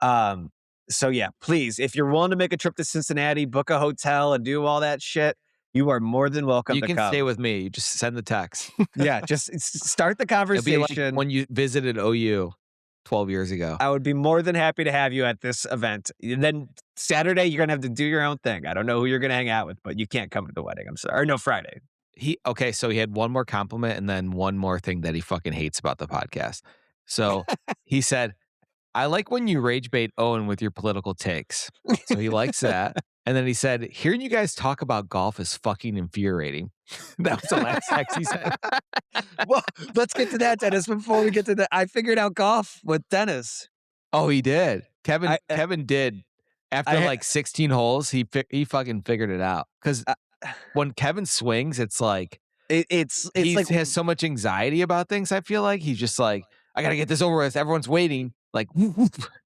So yeah, please, if you're willing to make a trip to Cincinnati, book a hotel and do all that shit, you are more than welcome You to can come. stay with me. You just send the text. Yeah, just start the It'll be conversation. like when you visited OU 12 years ago. I would be more than happy to have you at this event. And then Saturday, you're gonna have to do your own thing. I don't know who you're gonna hang out with, but you can't come to the wedding. I'm sorry. Or no, Friday. So he had one more compliment and then one more thing that he fucking hates about the podcast. So he said, I like when you rage bait Owen with your political takes. So he likes that. And then he said, hearing you guys talk about golf is fucking infuriating. That was the last text he said. Well, let's get to that, Dennis. Before we get to that, I figured out golf with Dennis. Oh, he did. Kevin did. After like 16 holes, he fucking figured it out. Because when Kevin swings, it's like it's he like has so much anxiety about things. I feel like he's just like, I gotta get this over with. Everyone's waiting. Like,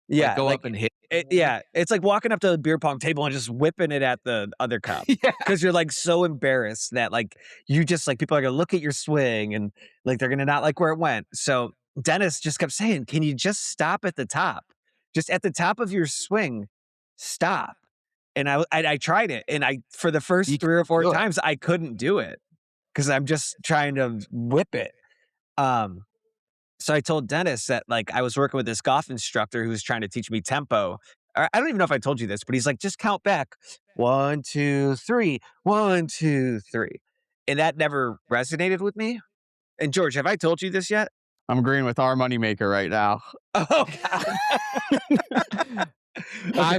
yeah, go like, up and hit. It's like walking up to the beer pong table and just whipping it at the other cup. Yeah. Because you're like so embarrassed that like you just like people are gonna look at your swing and like they're gonna not like where it went. So Dennis just kept saying, "Can you just stop at the top? Just at the top of your swing, stop." And I tried it, and for the first 3 or 4 times I couldn't do it because I'm just trying to whip it. So I told Dennis that like I was working with this golf instructor who was trying to teach me tempo. I don't even know if I told you this, but he's like, just count back 1, 2, 3, 1, 2, 3, and that never resonated with me. And George, have I told you this yet? I'm agreeing with our moneymaker right now. Oh, God.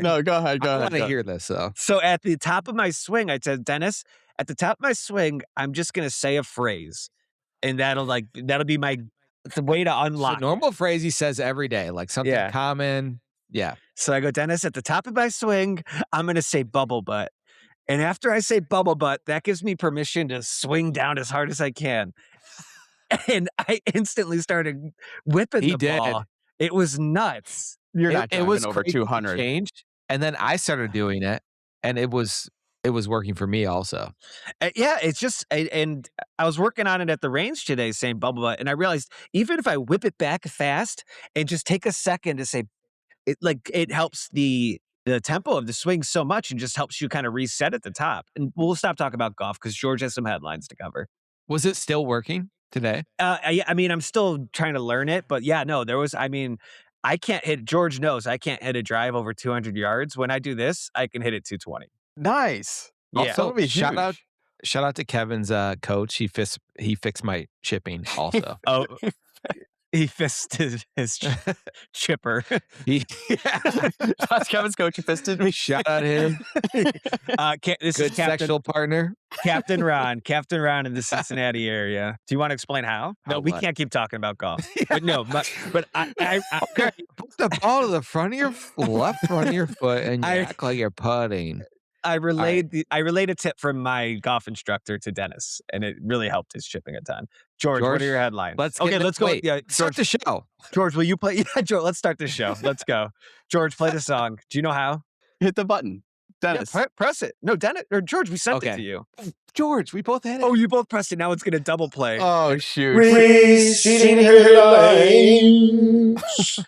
No, go ahead. I want to hear this though. So at the top of my swing, I said, Dennis, at the top of my swing, I'm just gonna say a phrase, and that'll be the way to unlock. So normal phrase he says every day, like something common. Yeah. So I go, Dennis, at the top of my swing, I'm going to say bubble butt. And after I say bubble butt, that gives me permission to swing down as hard as I can. And I instantly started whipping the ball. It was nuts. You're not driving was over 200. Changed, and then I started doing it, and it was working for me also. Yeah, it's just, and I was working on it at the range today saying bubble butt. And I realized even if I whip it back fast and just take a second to say, it helps the tempo of the swing so much and just helps you kind of reset at the top. And we'll stop talking about golf because George has some headlines to cover. Was it still working today? I mean, I'm still trying to learn it, but yeah, no, I can't hit, George knows I can't hit a drive over 200 yards. When I do this, I can hit it 220. Nice. Yeah. Also, shout out to Kevin's coach. He fixed my chipping also. Oh, He fisted his chipper. That's Kevin's coach. He fisted me. Shout out him. This is Good sexual partner. Captain Ron in the Cincinnati area. Do you want to explain how? No, How we what? can't keep talking about golf. But no, but I Okay, put the ball to the front of your left front of your foot, and you I- act like you're putting. I relayed a tip from my golf instructor to Dennis, and it really helped his chipping a ton. George, what George, are your headlines? Let's Okay, get let's go. Wait, Yeah, start George, the show. George, will you play? Yeah, George, let's start the show. Let's go. George, play the song. Do you know how? Hit the button. Dennis. Yeah, press it. No, Dennis or George, we sent it Okay. to you. George, we both had it. Oh, you both pressed it. Now it's gonna double play. Oh, shoot. Receding headlines.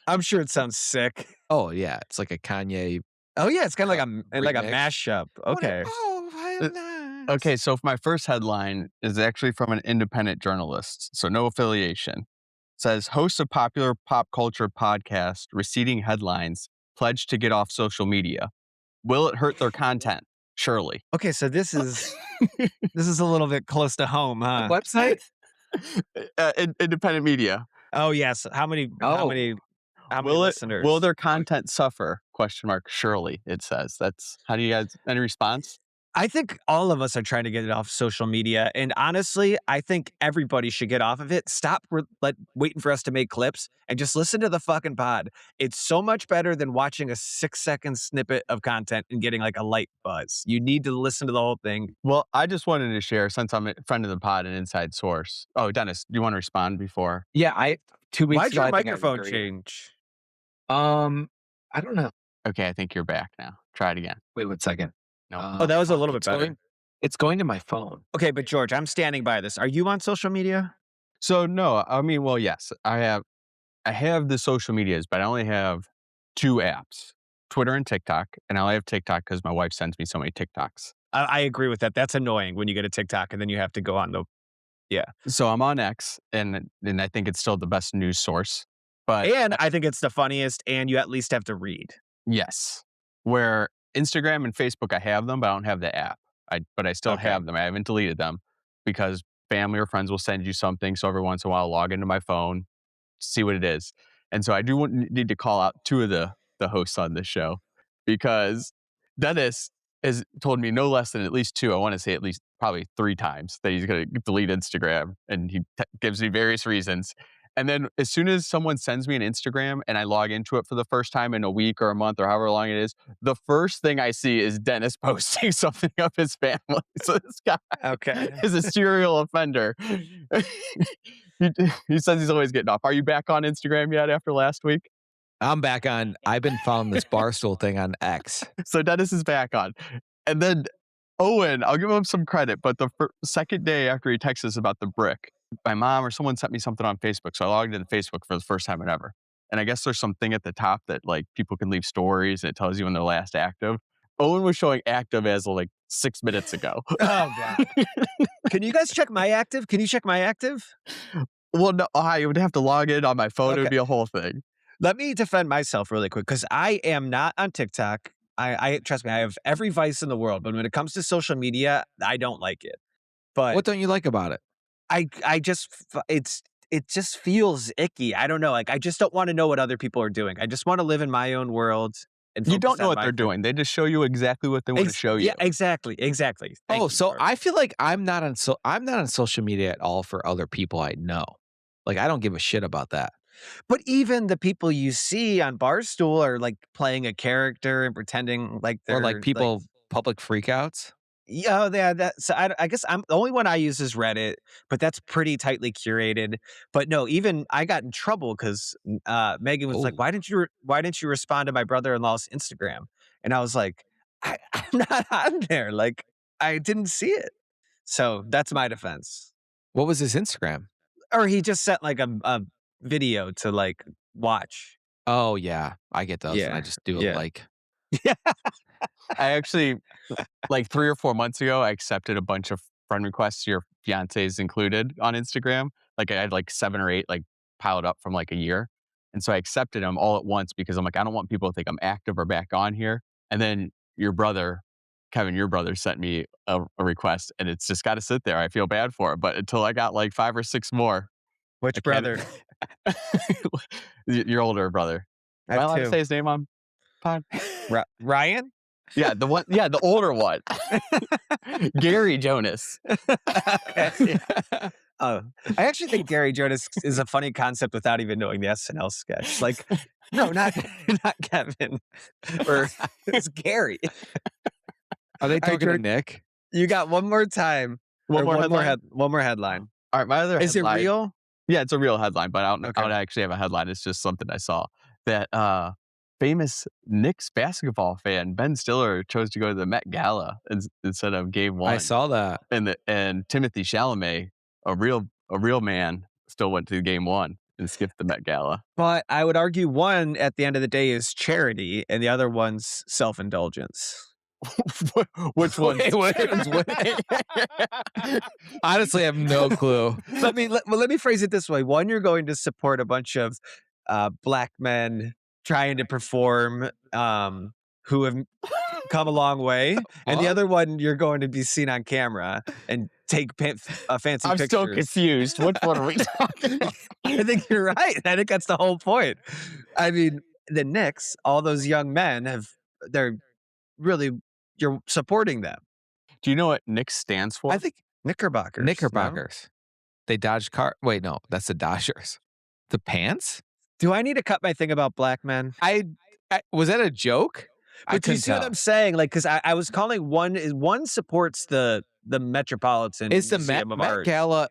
I'm sure it sounds sick. Oh yeah, it's like a Kanye. Oh yeah, it's kind of like a Remix. mashup. Okay. Okay, so my first headline is actually from an independent journalist, so no affiliation. It says, host of popular pop culture podcast, Receding Headlines, pledged to get off social media. Will it hurt their content? Surely. Okay, so this is a little bit close to home, huh? Website? Independent media. Oh yes. How many listeners? Will their content suffer? Question mark. Surely, it says. How do you guys, any response? I think all of us are trying to get it off social media, and honestly, I think everybody should get off of it. Stop waiting for us to make clips and just listen to the fucking pod. It's so much better than watching a 6-second snippet of content and getting like a light buzz. You need to listen to the whole thing. Well, I just wanted to share, since I'm a friend of the pod, an inside source. Oh, Dennis, do you want to respond before? Yeah, 2 weeks Why'd ago. your I think I microphone agreed. change? I don't know. Okay, I think you're back now. Try it again. Wait 1 second. No. Oh, that was a fuck, little bit better. It's going to my phone. Okay, but George, I'm standing by this. Are you on social media? So no, I mean, well, yes, I have the social medias, but I only have 2 apps, Twitter and TikTok. And I only have TikTok because my wife sends me so many TikToks. I agree with that. That's annoying when you get a TikTok and then you have to go on the. So I'm on X, and I think it's still the best news source. But And I think it's the funniest, and you at least have to read. yes, where Instagram and Facebook, I have them, but I don't have the app. But I still Okay. have them. I haven't deleted them because family or friends will send you something. So every once in a while, I'll log into my phone, see what it is. And so I do need to call out 2 of the hosts on this show, because Dennis has told me no less than at least 2, I want to say at least probably 3 times, that he's going to delete Instagram, and he gives me various reasons. And then as soon as someone sends me an Instagram and I log into it for the first time in a week or a month or however long it is, the first thing I see is Dennis posting something of his family. So this guy Okay. is a serial offender. He says he's always getting off. Are you back on Instagram yet after last week? I'm back on. I've been following this Barstool thing on X. So Dennis is back on. And then Owen, I'll give him some credit, but the second day after he texted us about the brick, my mom or someone sent me something on Facebook. So I logged into Facebook for the first time ever. And I guess there's something at the top that like people can leave stories and it tells you when they're last active. Owen was showing active as of like 6 minutes ago. Oh, God. Can you guys check my active? Can you check my active? Well, no, I would have to log in on my phone. It would Okay. be a whole thing. Let me defend myself really quick, because I am not on TikTok. I trust me, I have every vice in the world, but when it comes to social media, I don't like it. But What don't you like about it? I just it just feels icky. I don't know. Like, I just don't want to know what other people are doing. I just want to live in my own world. And You focus don't know on what my they're thing. doing. They just show you exactly what they want to show you. Yeah, exactly. Thank Oh, you, so George. I feel like I'm not on social media at all for other people I know. Like I don't give a shit about that. But even the people you see on Barstool are like playing a character and pretending like they're Or like people public freakouts. Yeah, so I guess the only one I use is Reddit, but that's pretty tightly curated. But no, even I got in trouble because Megan was like, Oh. why didn't you respond to my brother-in-law's Instagram? And I was like, I'm not on there. Like, I didn't see it. So that's my defense. What was his Instagram? Or he just sent like a video to like watch. Oh yeah, I get those, and I Yeah, just do it yeah. like. I actually, like 3 or 4 months ago, I accepted a bunch of friend requests, your fiance's included, on Instagram. Like I had like 7 or 8 like piled up from like a year. And so I accepted them all at once because I'm like, I don't want people to think I'm active or back on here. And then Kevin, your brother sent me a request, and it's just got to sit there. I feel bad for it. But until I got like 5 or 6 more, Which I brother? can't- Your older brother. I Am I have allowed to two. say his name on pod? Ryan? Yeah, the one. Yeah, the older one. Gary Jonas. Okay. Oh, I actually think Gary Jonas is a funny concept without even knowing the SNL sketch. Like, no, not Kevin, or it's Gary. Are they right, talking to George. Nick? You got one more time. One or more headline? one more headline. All right, my other Is headline. it real? Yeah, it's a real headline, but I don't Okay. actually have a headline. It's just something I saw that famous Knicks basketball fan Ben Stiller chose to go to the Met Gala instead of Game 1. I saw that. And Timothy Chalamet, a real man, still went to Game 1 and skipped the Met Gala. But I would argue one at the end of the day is charity, and the other one's self-indulgence. Which one's Wait, which one's Honestly, I have no clue. let me phrase it this way. One, you're going to support a bunch of black men trying to perform who have come a long way. And the other one, you're going to be seen on camera and take fancy I'm pictures. still confused. Which one are we talking about? I think you're right. I think that's the whole point. I mean, the Knicks, all those young men they're really, you're supporting them. Do you know what Knicks stands for? I think Knickerbockers. Knickerbockers. They dodged car. Wait, no, that's the Dodgers. The pants? Do I need to cut my thing about black men? I was that a joke? But do you see what I'm saying? Like, because I was calling one supports the Metropolitan Is the Museum Met of Art. Gala?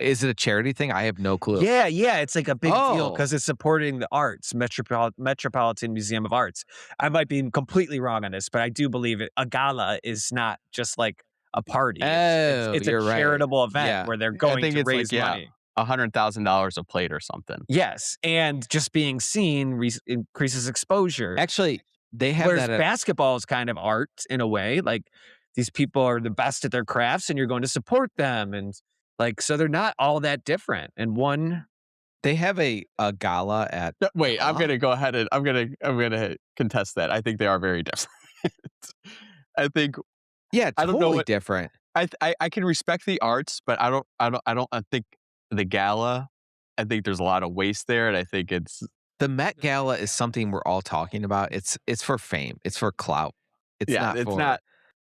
Is it a charity thing? I have no clue. Yeah, it's like a big deal Oh. because it's supporting the arts, Metropolitan Museum of Arts. I might be completely wrong on this, but I do believe a gala is not just like a party. It's a you're right. charitable event Yeah. where they're I going think to it's like, raise yeah. money. $100,000 a plate or something. Yes, and just being seen increases exposure. Actually, they have Whereas that. basketball is kind of art in a way. Like these people are the best at their crafts, and you're going to support them, and like so they're not all that different. And one, They have a gala at. No, wait, I'm gonna go ahead and I'm gonna contest that. I think they are very different. I think Yeah, I don't know totally what- different. I can respect the arts, but I think the gala. I think there's a lot of waste there, and I think it's The Met Gala is something we're all talking about. It's for fame. It's for clout. It's not.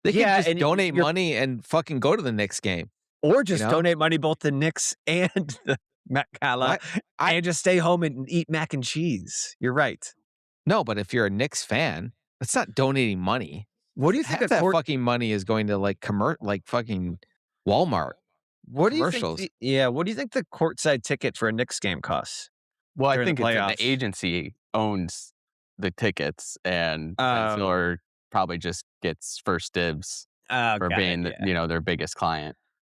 They can Yeah, just and donate you're- money and fucking go to the Knicks game. or just know? donate money both the Knicks and the Met Gala, and just stay home and eat mac and cheese. You're right. No, but if you're a Knicks fan, that's not donating money. What do you think Half that fucking money is going to like fucking Walmart. What do you commercials. think? What do you think the courtside ticket for a Knicks game costs? well, I during think the it's playoffs. the agency owns the tickets, and Ben Stiller probably just gets first dibs for being their biggest client.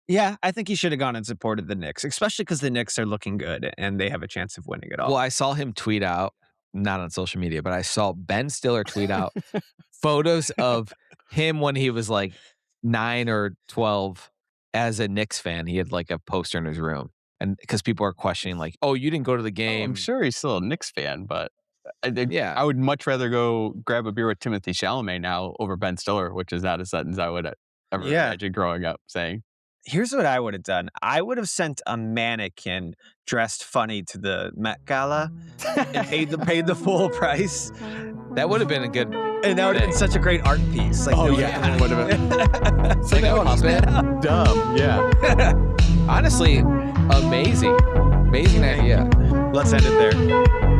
Yeah, I think he should have gone and supported the Knicks, especially because the Knicks are looking good and they have a chance of winning it all. Well, I saw him tweet out, not on social media, but I saw Ben Stiller tweet out photos of him when he was like 9 or 12 as a Knicks fan. He had like a poster in his room. And because people are questioning, like, oh, you didn't go to the game. I'm sure he's still a Knicks fan, but Yeah. I would much rather go grab a beer with Timothy Chalamet now over Ben Stiller, which is not a sentence I would ever imagine growing up saying. Here's what I would have done. I would have sent a mannequin dressed funny to the Met Gala and paid the full price. That would have been a good. And that would have been such a great art piece. Like, it would have been. So that would have been Dumb, yeah. honestly amazing. Amazing idea. Let's end it there.